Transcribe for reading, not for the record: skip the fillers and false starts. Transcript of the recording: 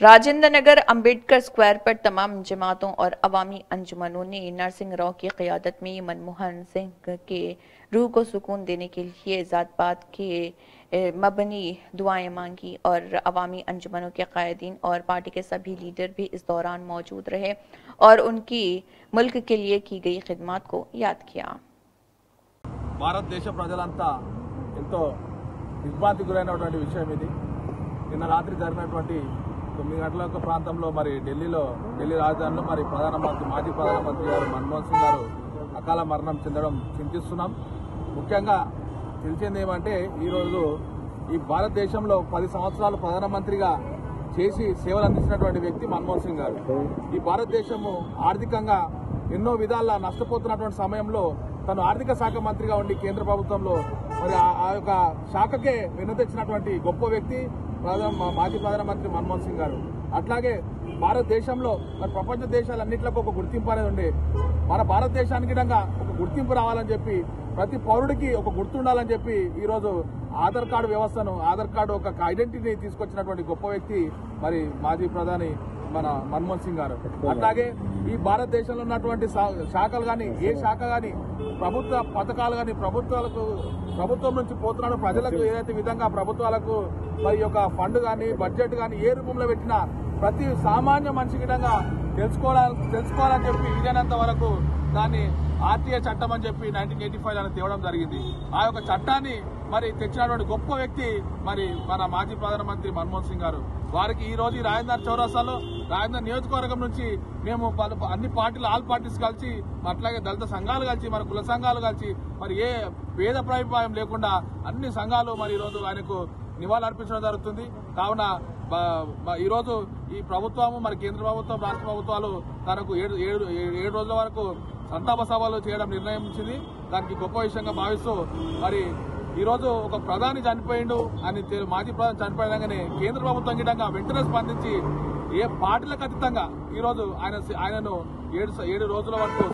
Rajendra Nagar Ambedkar square पर तमाम जमातों और अवामी अंजुमनों ने नरसिंह राव की क़यादत में मनमोहन सिंह के रूह को सुकून देने के लिए ज़ात पात के मबनी दुआएं मांगी और अवामी अंजुमनों के कायदीन और पार्टी के सभी लीडर भी इस दौरान मौजूद रहे और उनकी मुल्क के लिए की गई खिदमत को याद किया। భారతదేశ ప్రజలంతా ఎంతో దిగ్భ్రాంతి గురైనటువంటి విషయం ఇది। నిన్న రాత్రి జరిగినటువంటి 9 గంటల ప్రాంతంలో మరి ఢిల్లీ రాజధానిలో మరి మాజీ ప్రధానమంత్రి గారు మన్మోహన్ సింగ్ గారు అకాల మరణం చెందడం చింతిస్తున్నాం। ముఖ్యంగా తెలిసింది ఏమంటే ఈరోజు ఈ భారతదేశంలో 10 సంవత్సరాలు ప్రధానమంత్రిగా చేసి సేవలు అందించినటువంటి వ్యక్తి మన్మోహన్ సింగ్ గారు। ఈ భారతదేశము ఆర్థికంగా ఎన్నో విధాల నష్టపోతున్నటువంటి సమయంలో తను ఆర్థిక శాఖ మంత్రిగా ఉండి కేంద్ర ప్రభుత్వంలో మరి ఆ యొక్క శాఖకే వెనుతెచ్చినటువంటి గొప్ప వ్యక్తి మాజీ ప్రధానమంత్రి మన్మోహన్ సింగ్ గారు। అట్లాగే భారతదేశంలో మరి ప్రపంచ దేశాలన్నింటిలో ఒక గుర్తింపు అనేది ఉండే మన భారతదేశానికి ఒక గుర్తింపు రావాలని చెప్పి ప్రతి పౌరుడికి ఒక గుర్తు ఉండాలని చెప్పి ఈరోజు ఆధార్ కార్డు ఒక ఐడెంటిటీని తీసుకొచ్చినటువంటి గొప్ప వ్యక్తి మరి మాజీ ప్రధాని మన మన్మోహన్ సింగ్ గారు। అట్లాగే ఈ భారతదేశంలో ఉన్నటువంటి శాఖలు కానీ ఏ శాఖ కానీ ప్రభుత్వ పథకాలు కానీ ప్రభుత్వం నుంచి పోతున్నాడు ప్రజలకు ఏదైతే విధంగా ప్రభుత్వాలకు మరి యొక్క ఫండ్ కానీ బడ్జెట్ కానీ ఏ రూపంలో పెట్టినా ప్రతి సామాన్య మనిషి విధంగా తెలుసుకోవాలని చెప్పి వీలైనంత వరకు దాన్ని ఆర్టీఐ చట్టం అని చెప్పి 1985 అని తేవడం జరిగింది। ఆ యొక్క చట్టాన్ని మరి తెచ్చినటువంటి గొప్ప వ్యక్తి మరి మన మాజీ ప్రధానమంత్రి మన్మోహన్ సింగ్ గారు। వారికి ఈ రోజు రాజేంద్ర చౌరస్తాలో రాజేంద్ర నియోజకవర్గం నుంచి మేము అన్ని పార్టీలు ఆల్ పార్టీస్ కలిసి అట్లాగే దళిత సంఘాలు కలిసి మన కుల సంఘాలు కలిసి మరి ఏ భేద ప్రాభిప్రాయం లేకుండా అన్ని సంఘాలు మరి ఈరోజు ఆయనకు నివాళులు అర్పించడం జరుగుతుంది। కావున ఈరోజు ఈ ప్రభుత్వము మరి కేంద్ర ప్రభుత్వం రాష్ట్ర ప్రభుత్వాలు తనకు 7 రోజుల వరకు సంతాప సభలు చేయడం నిర్ణయించింది। దానికి గొప్ప విషయంగా భావిస్తూ మరి ఈరోజు ఒక ప్రధాని చనిపోయిండు అని మాజీ ప్రధాని చనిపోయినాగానే కేంద్ర ప్రభుత్వం గిటంగా వెంటనే స్పందించి ఏ పార్టీలకు అతీతంగా ఈరోజు ఆయనను 7 రోజుల వరకు